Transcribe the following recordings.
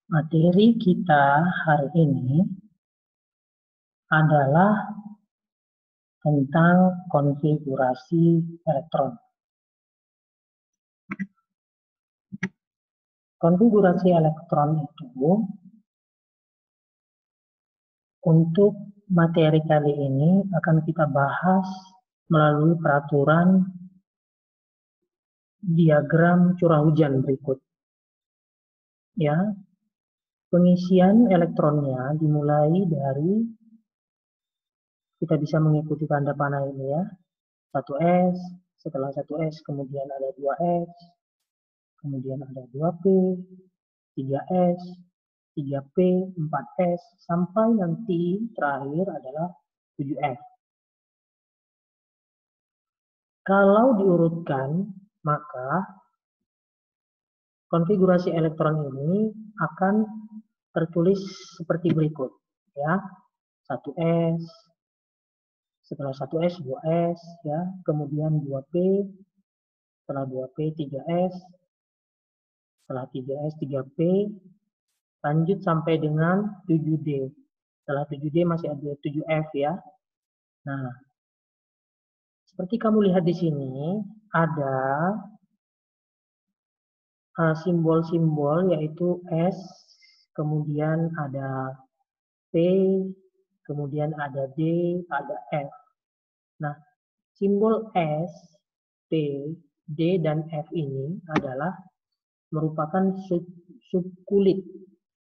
Materi kita hari ini adalah tentang konfigurasi elektron. Konfigurasi elektron itu untuk materi kali ini akan kita bahas melalui peraturan diagram curah hujan berikut. Ya, pengisian elektronnya dimulai dari, kita bisa mengikuti tanda panah ini ya, 1S, setelah 1S kemudian ada 2S, kemudian ada 2P, 3S, 3P, 4S, sampai nanti terakhir adalah 7F. Kalau diurutkan, maka konfigurasi elektron ini akan tertulis seperti berikut. Ya, 1S, setelah 1S, 2S, ya, kemudian 2P, setelah 2P, 3S, setelah 3S, 3P, lanjut sampai dengan 7D. Setelah 7D masih ada 7F ya. Nah, seperti kamu lihat di sini, ada simbol-simbol yaitu S, kemudian ada P, kemudian ada D, ada F. Nah, simbol S, P, D, dan F ini adalah merupakan subkulit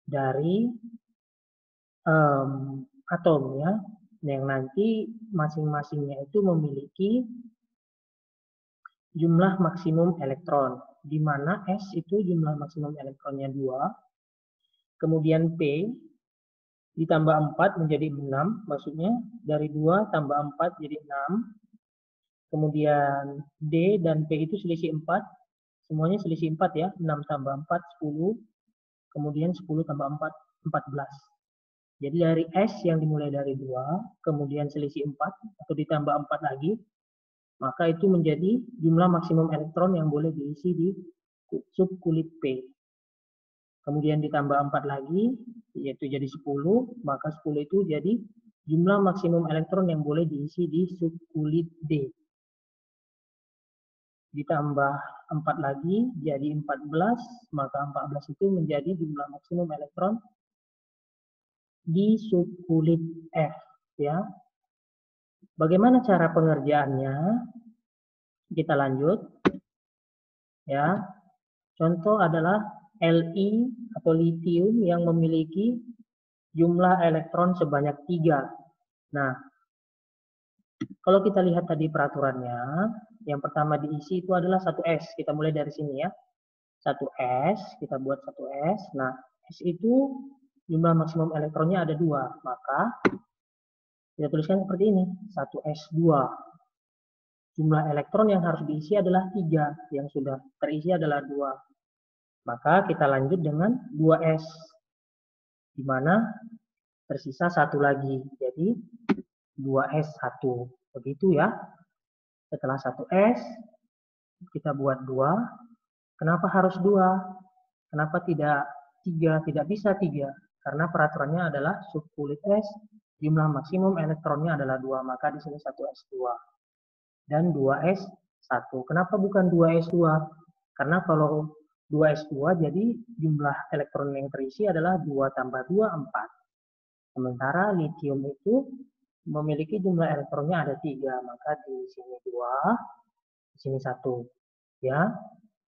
dari atom ya, yang nanti masing-masingnya itu memiliki jumlah maksimum elektron, di mana S itu jumlah maksimum elektronnya 2, kemudian P ditambah 4 menjadi 6, maksudnya dari 2 tambah 4 jadi 6, kemudian D dan P itu selisih 4, semuanya selisih 4 ya, 6 tambah 4, 10, kemudian 10 tambah 4, 14. Jadi dari S yang dimulai dari 2, kemudian selisih 4, atau ditambah 4 lagi, maka itu menjadi jumlah maksimum elektron yang boleh diisi di subkulit P. Kemudian ditambah 4 lagi, yaitu jadi 10, maka 10 itu jadi jumlah maksimum elektron yang boleh diisi di subkulit D. Ditambah 4 lagi, jadi 14, maka 14 itu menjadi jumlah maksimum elektron di subkulit F. Ya. Bagaimana cara pengerjaannya? Kita lanjut. Ya. Contoh adalah Li atau litium yang memiliki jumlah elektron sebanyak 3. Nah, kalau kita lihat tadi peraturannya, yang pertama diisi itu adalah 1S. Kita mulai dari sini ya. 1S, kita buat 1S. Nah, S itu jumlah maksimum elektronnya ada 2. Maka kita tuliskan seperti ini, 1S2. Jumlah elektron yang harus diisi adalah 3. Yang sudah terisi adalah 2. Maka kita lanjut dengan 2S. Di mana tersisa 1 lagi. Jadi 2S1. Begitu ya. Setelah 1S, kita buat 2. Kenapa harus 2? Kenapa tidak 3? Tidak bisa 3. Karena peraturannya adalah subkulit S, jumlah maksimum elektronnya adalah 2. Maka di sini 1S2. Dan 2S1. Kenapa bukan 2S2? Karena kalau 2S2 jadi jumlah elektron yang terisi adalah 2 tambah 2, 4. Sementara litium itu memiliki jumlah elektronnya ada 3, maka di sini 2, di sini 1. Ya,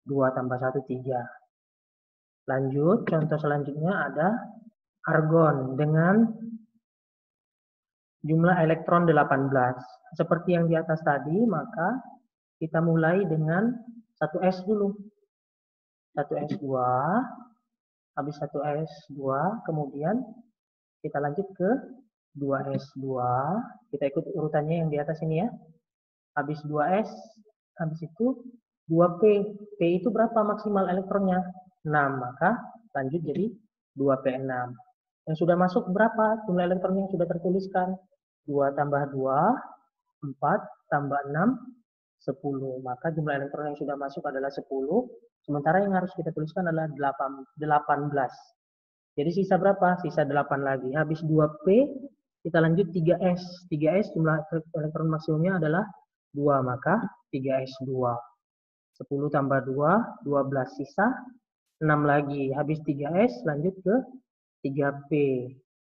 2 tambah 1, 3. Lanjut, contoh selanjutnya ada argon dengan jumlah elektron 18. Seperti yang di atas tadi, maka kita mulai dengan 1S dulu. 1S2, habis 1S2, kemudian kita lanjut ke 2S2, kita ikut urutannya yang di atas ini ya. Habis 2S, habis itu 2P. P itu berapa maksimal elektronnya? 6, maka lanjut jadi 2P6. Yang sudah masuk berapa jumlah elektron yang sudah tertuliskan? 2 tambah 2, 4 tambah 6, 10. Maka jumlah elektron yang sudah masuk adalah 10. Sementara yang harus kita tuliskan adalah 18. Jadi sisa berapa? Sisa 8 lagi. Habis 2P, kita lanjut 3S. 3S jumlah elektron maksimumnya adalah 2, maka 3S2. 10 tambah 2, 12 sisa, 6 lagi. Habis 3S, lanjut ke 3P.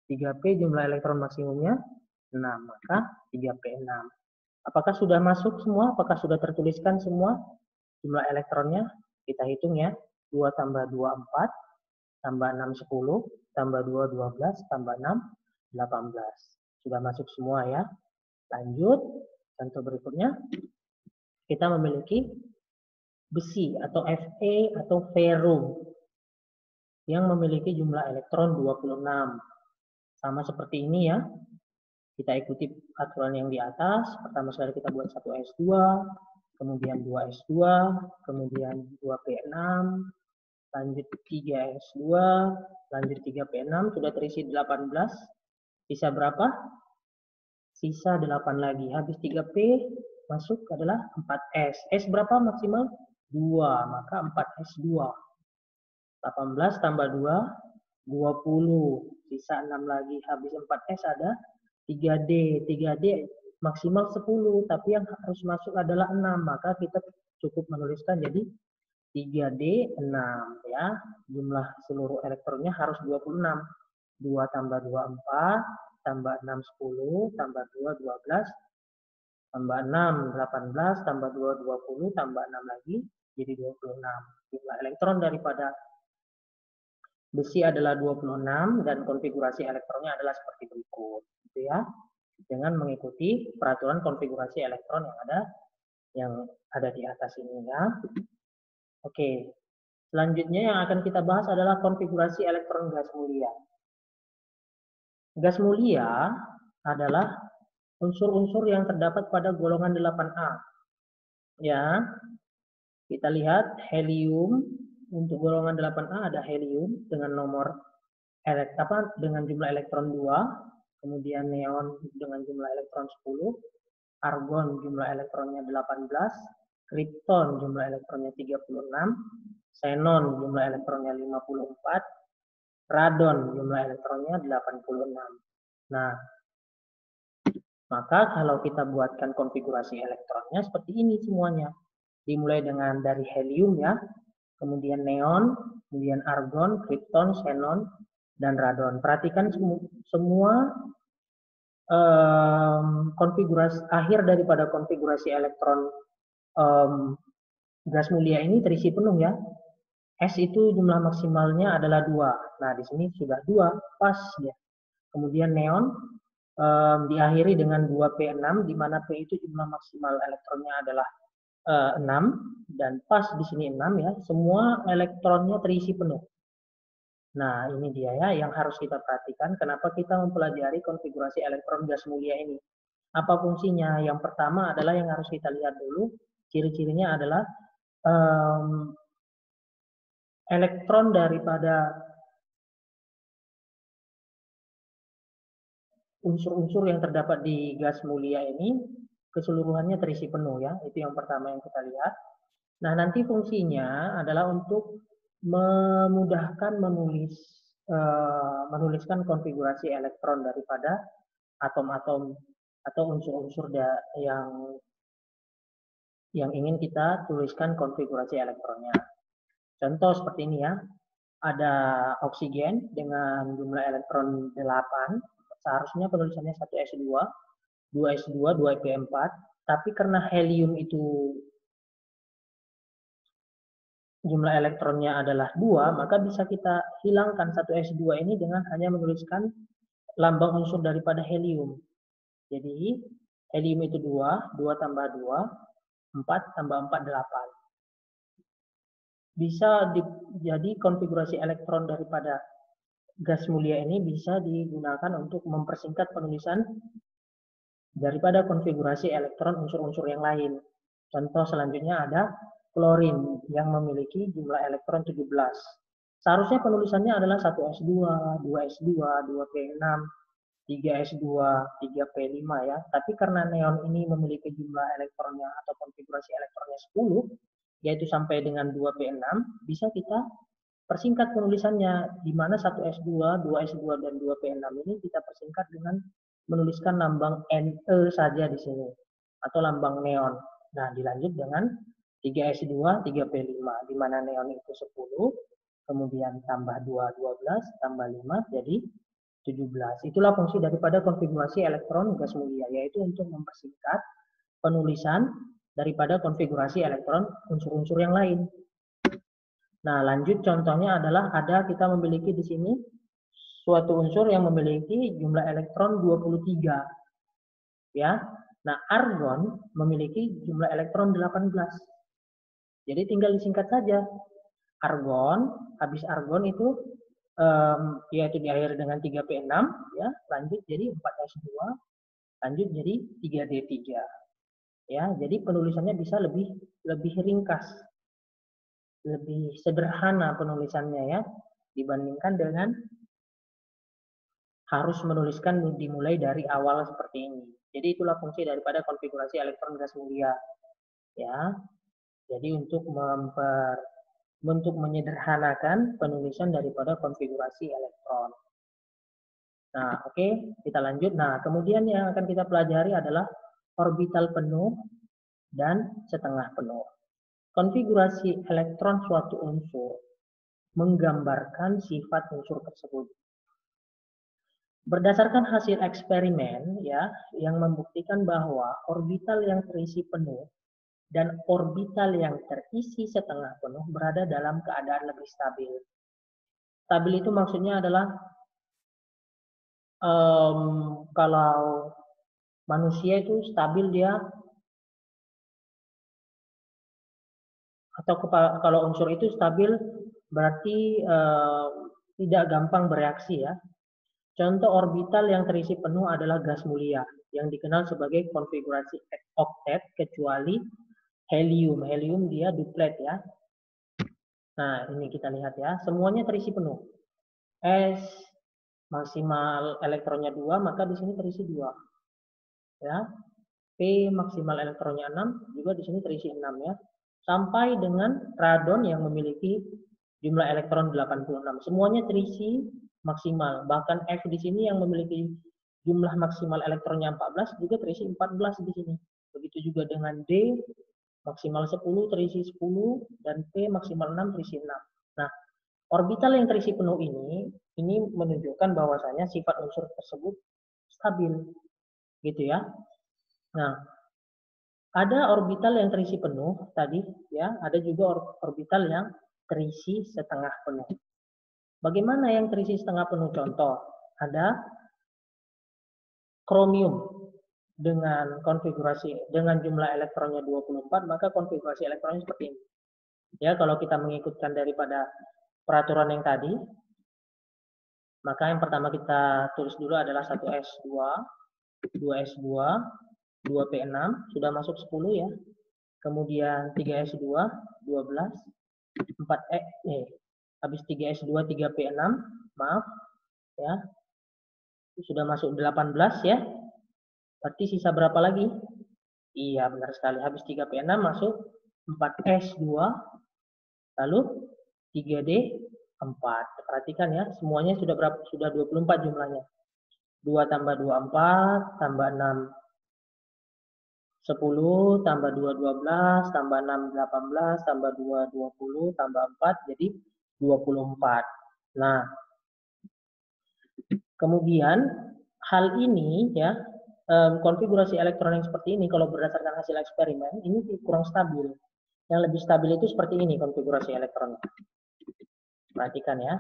3P jumlah elektron maksimumnya 6, maka 3P6. Apakah sudah masuk semua? Apakah sudah tertuliskan semua jumlah elektronnya? Kita hitung ya. 2 tambah 2, 4. Tambah 6, 10. Tambah 2, 12. Tambah 6, 18. Sudah masuk semua ya. Lanjut. Contoh berikutnya. Kita memiliki besi atau Fe atau ferro yang memiliki jumlah elektron 26. Sama seperti ini ya. Kita ikuti aturan yang di atas. Pertama sekali kita buat 1S2, kemudian 2S2, kemudian 2P6, lanjut 3S2, lanjut 3P6, sudah terisi 18. Sisa berapa? Sisa 8 lagi. Habis 3P masuk adalah 4S. S berapa maksimal? 2, maka 4S2. 18 tambah 2, 20. Sisa 6 lagi. Habis 4S ada 3D. 3D maksimal 10, tapi yang harus masuk adalah 6. Maka kita cukup menuliskan jadi 3D 6 ya. Jumlah seluruh elektronnya harus 26. 2 tambah 2 4, tambah 6 10, tambah 2 12, tambah 6 18, tambah 2 20, tambah 6 lagi jadi 26. Jumlah elektron daripada besi adalah 26 dan konfigurasi elektronnya adalah seperti berikut, gitu ya. Dengan mengikuti peraturan konfigurasi elektron yang ada di atas ini ya. Oke. Selanjutnya yang akan kita bahas adalah konfigurasi elektron gas mulia. Gas mulia adalah unsur-unsur yang terdapat pada golongan 8A. Ya. Kita lihat helium. Untuk golongan 8A ada helium dengan nomor dengan jumlah elektron 2, kemudian neon dengan jumlah elektron 10, argon jumlah elektronnya 18, kripton jumlah elektronnya 36, xenon jumlah elektronnya 54, radon jumlah elektronnya 86. Nah, maka kalau kita buatkan konfigurasi elektronnya seperti ini semuanya. Dimulai dengan dari helium ya, kemudian neon, kemudian argon, kripton, xenon, dan radon. Perhatikan semua konfigurasi akhir daripada konfigurasi elektron gas mulia ini terisi penuh ya. S itu jumlah maksimalnya adalah 2. Nah, di sini sudah 2, pas ya. Kemudian neon diakhiri dengan 2P6, di mana P itu jumlah maksimal elektronnya adalah 6 dan pas di sini 6 ya, semua elektronnya terisi penuh. Nah, ini dia ya yang harus kita perhatikan kenapa kita mempelajari konfigurasi elektron gas mulia ini. Apa fungsinya? Yang pertama adalah yang harus kita lihat dulu, ciri-cirinya adalah elektron daripada unsur-unsur yang terdapat di gas mulia ini keseluruhannya terisi penuh ya. Itu yang pertama yang kita lihat. Nah, nanti fungsinya adalah untuk memudahkan menuliskan konfigurasi elektron daripada atom-atom atau unsur-unsur yang ingin kita tuliskan konfigurasi elektronnya. Contoh seperti ini ya. Ada oksigen dengan jumlah elektron 8. Seharusnya penulisannya 1s2, 2s2, 2p4. Tapi karena helium itu jumlah elektronnya adalah 2, maka bisa kita hilangkan 1s2 ini dengan hanya menuliskan lambang unsur daripada helium. Jadi, helium itu 2, 2 tambah 2, 4 tambah 4, 8. Bisa jadi konfigurasi elektron daripada gas mulia ini bisa digunakan untuk mempersingkat penulisan daripada konfigurasi elektron unsur-unsur yang lain. Contoh selanjutnya ada klorin yang memiliki jumlah elektron 17. Seharusnya penulisannya adalah 1s2, 2s2, 2p6, 3s2, 3p5 ya. Tapi karena neon ini memiliki jumlah elektronnya atau konfigurasi elektronnya 10, yaitu sampai dengan 2p6, bisa kita persingkat penulisannya, di mana 1s2, 2s2, dan 2p6 ini kita persingkat dengan menuliskan lambang NE saja di sini, atau lambang neon. Nah, dilanjut dengan 3s2, 3p5, di mana neon itu 10, kemudian tambah 2, 12, tambah 5, jadi 17. Itulah fungsi daripada konfigurasi elektron gas mulia, yaitu untuk mempersingkat penulisan daripada konfigurasi elektron unsur-unsur yang lain. Nah, lanjut contohnya adalah kita memiliki di sini suatu unsur yang memiliki jumlah elektron 23. Ya. Nah, argon memiliki jumlah elektron 18. Jadi tinggal disingkat saja. Argon, habis argon itu yaitu diakhiri dengan 3p6, ya, lanjut jadi 4s2, lanjut jadi 3d3. Ya, jadi penulisannya bisa lebih ringkas, lebih sederhana penulisannya, ya, dibandingkan dengan harus menuliskan dimulai dari awal seperti ini. Jadi itulah fungsi daripada konfigurasi elektron gas mulia, ya. Jadi untuk menyederhanakan penulisan daripada konfigurasi elektron. Nah, oke, kita lanjut. Nah, kemudian yang akan kita pelajari adalah orbital penuh dan setengah penuh. Konfigurasi elektron suatu unsur menggambarkan sifat unsur tersebut. Berdasarkan hasil eksperimen, ya, yang membuktikan bahwa orbital yang terisi penuh dan orbital yang terisi setengah penuh berada dalam keadaan lebih stabil. Stabil itu maksudnya adalah kalau manusia itu stabil dia, atau kalau unsur itu stabil berarti tidak gampang bereaksi, ya. Contoh orbital yang terisi penuh adalah gas mulia yang dikenal sebagai konfigurasi oktet kecuali helium. Helium dia duplet, ya. Nah, ini kita lihat, ya. Semuanya terisi penuh. S maksimal elektronnya 2, maka di sini terisi 2. Ya. P maksimal elektronnya 6, juga di sini terisi 6, ya. Sampai dengan radon yang memiliki jumlah elektron 86. Semuanya terisi maksimal. Bahkan F di sini yang memiliki jumlah maksimal elektronnya 14 juga terisi 14 di sini. Begitu juga dengan D maksimal 10 terisi 10 dan P maksimal 6 terisi 6. Nah, orbital yang terisi penuh ini menunjukkan bahwasanya sifat unsur tersebut stabil, gitu, ya. Nah, ada orbital yang terisi penuh tadi, ya. Ada juga orbital yang terisi setengah penuh. Bagaimana yang terisi setengah penuh? Contoh, ada kromium dengan konfigurasi dengan jumlah elektronnya 24, maka konfigurasi elektronnya seperti ini. Ya, kalau kita mengikutkan daripada peraturan yang tadi, maka yang pertama kita tulis dulu adalah 1s2, 2s2, 2p6, sudah masuk 10, ya. Kemudian 3s2, 12, 4e, habis 3s2, 3p6, maaf, ya. Sudah masuk 18, ya. Berarti sisa berapa lagi? Iya, benar sekali. Habis 3p6 masuk 4s2, lalu 3d4. Perhatikan, ya, semuanya sudah berapa? Sudah 24 jumlahnya. 2 tambah 2, 4, tambah 6, 10, tambah 2, 12, tambah 6, 18, tambah 2, 20, tambah 4, jadi 24. Nah, kemudian hal ini, ya, konfigurasi elektron yang seperti ini kalau berdasarkan hasil eksperimen ini kurang stabil. Yang lebih stabil itu seperti ini konfigurasi elektron. Perhatikan, ya.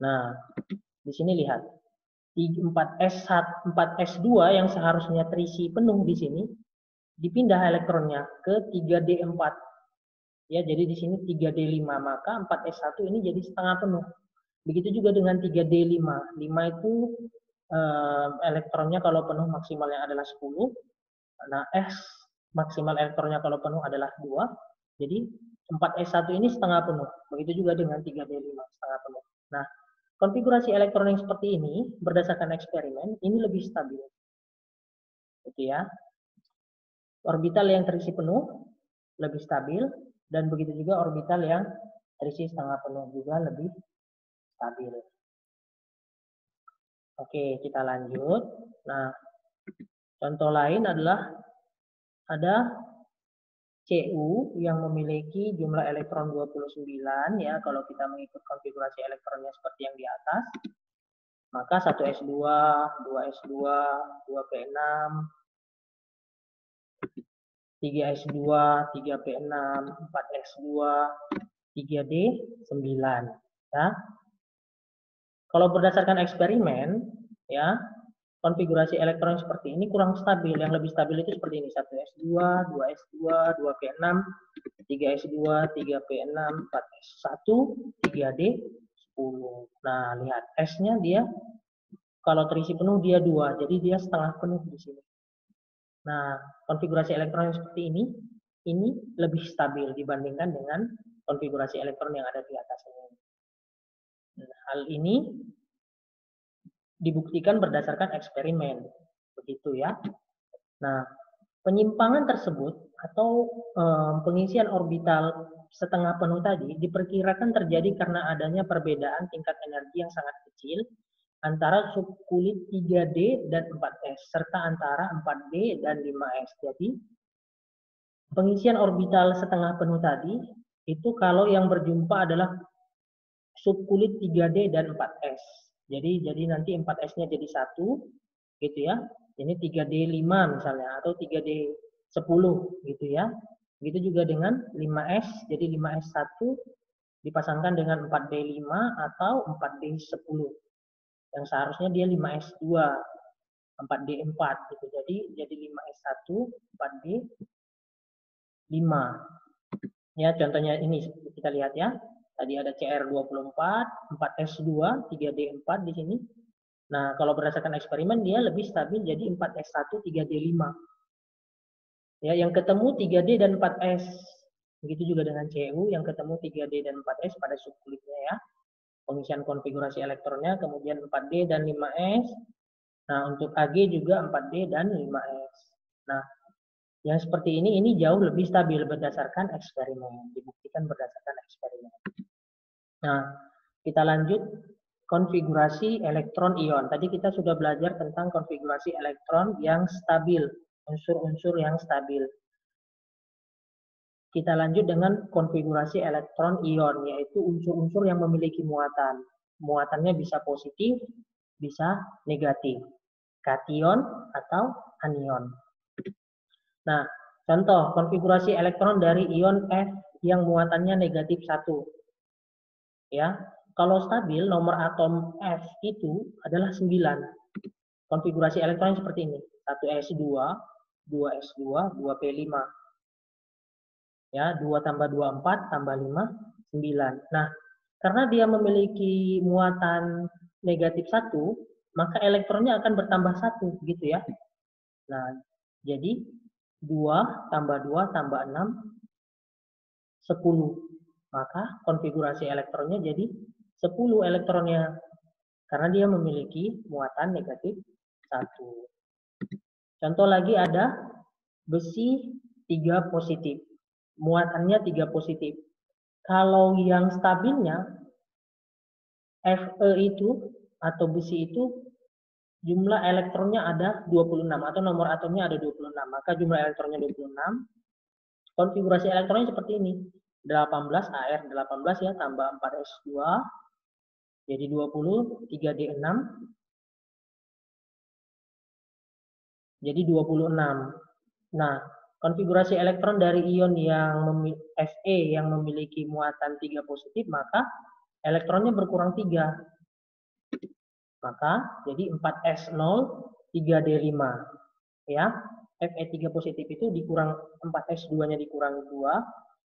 Nah, di sini lihat 4s2 yang seharusnya terisi penuh di sini dipindah elektronnya ke 3d4. Ya, jadi di sini 3d5, maka 4s1 ini jadi setengah penuh. Begitu juga dengan 3d5. 5 itu elektronnya kalau penuh maksimalnya adalah 10. Nah, S maksimal elektronnya kalau penuh adalah 2. Jadi 4s1 ini setengah penuh. Begitu juga dengan 3d5 setengah penuh. Nah, konfigurasi elektron yang seperti ini berdasarkan eksperimen ini lebih stabil. Gitu, ya. Orbital yang terisi penuh lebih stabil dan begitu juga orbital yang terisi setengah penuh juga lebih stabil. Oke, kita lanjut. Nah, contoh lain adalah ada Cu yang memiliki jumlah elektron 29 ya, kalau kita mengikut konfigurasi elektronnya seperti yang di atas, maka 1s2, 2s2, 2p6, 3s2, 3p6, 4s2, 3d9 ya. Kalau berdasarkan eksperimen ya, konfigurasi elektron seperti ini kurang stabil. Yang lebih stabil itu seperti ini, 1s2, 2s2, 2p6, 3s2, 3p6, 4s1, 3d10. Nah, lihat S-nya dia kalau terisi penuh dia 2, jadi dia setengah penuh di sini. Nah, konfigurasi elektron seperti ini lebih stabil dibandingkan dengan konfigurasi elektron yang ada di atas ini. Nah, hal ini dibuktikan berdasarkan eksperimen, begitu ya. Nah, penyimpangan tersebut atau pengisian orbital setengah penuh tadi diperkirakan terjadi karena adanya perbedaan tingkat energi yang sangat kecil antara subkulit 3D dan 4S serta antara 4D dan 5S. Jadi, pengisian orbital setengah penuh tadi itu kalau yang berjumpa adalah subkulit 3D dan 4S. Jadi nanti 4S-nya jadi 1 gitu ya. Ini 3D5 misalnya atau 3D10 gitu ya. Begitu juga dengan 5S, jadi 5S1 dipasangkan dengan 4D5 atau 4D10. Yang seharusnya dia 5S2, 4D4 gitu. Jadi 5S1, 4D5. Ya, contohnya ini kita lihat ya. Tadi ada CR24, 4S2, 3D4 di sini. Nah, kalau berdasarkan eksperimen dia lebih stabil jadi 4S1, 3D5. Ya, yang ketemu 3D dan 4S. Begitu juga dengan Cu yang ketemu 3D dan 4S pada subkulitnya ya. Pengisian konfigurasi elektronnya kemudian 4D dan 5S. Nah, untuk Ag juga 4D dan 5S. Nah, yang seperti ini jauh lebih stabil berdasarkan eksperimen, dibuktikan berdasarkan eksperimen. Nah, kita lanjut konfigurasi elektron ion. Tadi kita sudah belajar tentang konfigurasi elektron yang stabil, unsur-unsur yang stabil. Kita lanjut dengan konfigurasi elektron ion, yaitu unsur-unsur yang memiliki muatan. Muatannya bisa positif, bisa negatif. Kation atau anion. Nah, contoh konfigurasi elektron dari ion F yang muatannya negatif 1. Ya, kalau stabil nomor atom F itu adalah 9. Konfigurasi elektron seperti ini. 1s2, 2s2, 2p5. Ya, 2 tambah 2, 4, tambah 5, 9. Nah, karena dia memiliki muatan negatif 1, maka elektronnya akan bertambah 1, gitu ya. Nah, jadi 2 tambah 2 tambah 6, 10. Maka konfigurasi elektronnya jadi 10 elektronnya. Karena dia memiliki muatan negatif 1. Contoh lagi ada besi 3 positif. Muatannya 3 positif. Kalau yang stabilnya Fe itu atau besi itu jumlah elektronnya ada 26 atau nomor atomnya ada 26. Maka jumlah elektronnya 26. Konfigurasi elektronnya seperti ini. 18 AR18 ya tambah 4S2 jadi 20, 3D6 jadi 26. Nah, konfigurasi elektron dari ion yang Fe yang memiliki muatan 3 positif, maka elektronnya berkurang 3. Maka jadi 4S0, 3D5. Ya, Fe3 positif itu dikurang 4S2-nya dikurangi 2,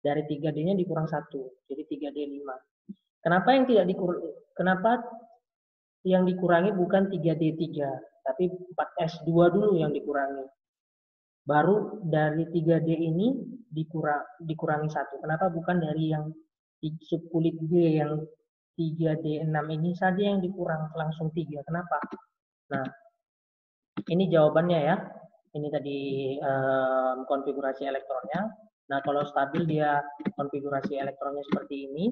dari 3D-nya dikurang 1, jadi 3D5. Kenapa yang dikurangi bukan 3D3, tapi 4S2 dulu yang dikurangi. Baru dari 3D ini dikurangi 1. Kenapa bukan dari yang subkulit D yang 3D6 ini saja yang dikurang langsung 3? Kenapa? Nah, ini jawabannya ya. Ini tadi konfigurasi elektronnya. Nah, kalau stabil dia konfigurasi elektronnya seperti ini.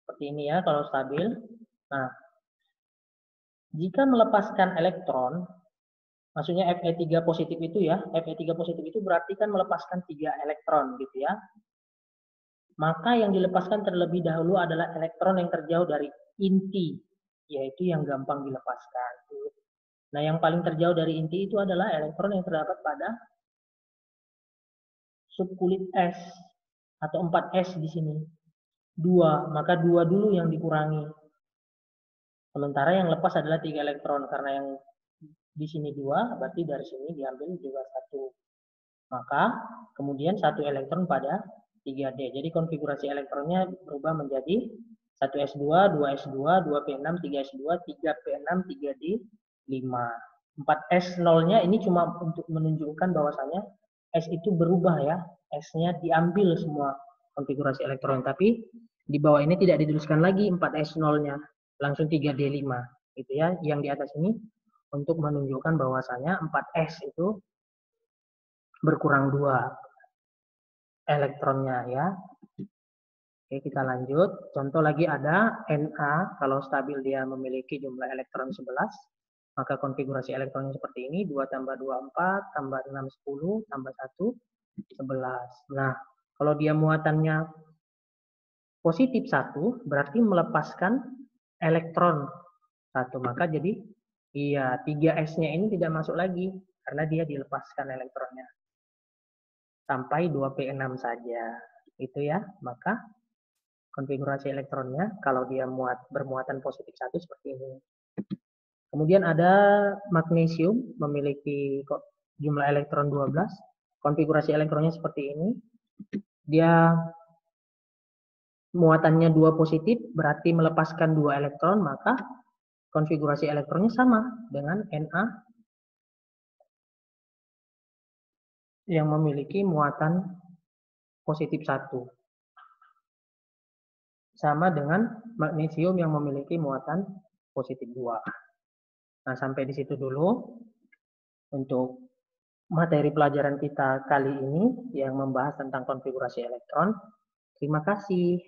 Seperti ini ya kalau stabil. Nah, jika melepaskan elektron, maksudnya Fe3 positif itu ya, Fe3 positif itu berarti kan melepaskan 3 elektron gitu ya. Maka yang dilepaskan terlebih dahulu adalah elektron yang terjauh dari inti, yaitu yang gampang dilepaskan. Nah, yang paling terjauh dari inti itu adalah elektron yang terdapat pada subkulit S atau 4S di sini. 2, maka 2 dulu yang dikurangi. Sementara yang lepas adalah 3 elektron, karena yang di sini 2, berarti dari sini diambil juga 1. Maka kemudian 1 elektron pada 3D. Jadi konfigurasi elektronnya berubah menjadi 1S2, 2S2, 2P6, 3S2, 3P6, 3D, 5. 4S0-nya ini cuma untuk menunjukkan bahwasannya S itu berubah ya. S-nya diambil semua konfigurasi elektron. Tapi di bawah ini tidak dituliskan lagi 4S0-nya. Langsung 3D5. Gitu ya. Yang di atas ini untuk menunjukkan bahwasannya 4S itu berkurang 2 elektronnya ya. Oke, kita lanjut. Contoh lagi ada Na, kalau stabil dia memiliki jumlah elektron 11, maka konfigurasi elektronnya seperti ini, 2 tambah 2, 4, tambah 6, 10, tambah 1, 11. Nah, kalau dia muatannya positif 1, berarti melepaskan elektron 1. Maka jadi, iya, 3S-nya ini tidak masuk lagi, karena dia dilepaskan elektronnya. Sampai 2P6 saja. Itu ya, maka konfigurasi elektronnya kalau dia bermuatan positif 1 seperti ini. Kemudian ada magnesium memiliki jumlah elektron 12. Konfigurasi elektronnya seperti ini. Dia muatannya 2 positif berarti melepaskan 2 elektron, maka konfigurasi elektronnya sama dengan Na yang memiliki muatan positif 1. Sama dengan magnesium yang memiliki muatan positif 2. Nah, sampai di situ dulu untuk materi pelajaran kita kali ini yang membahas tentang konfigurasi elektron. Terima kasih.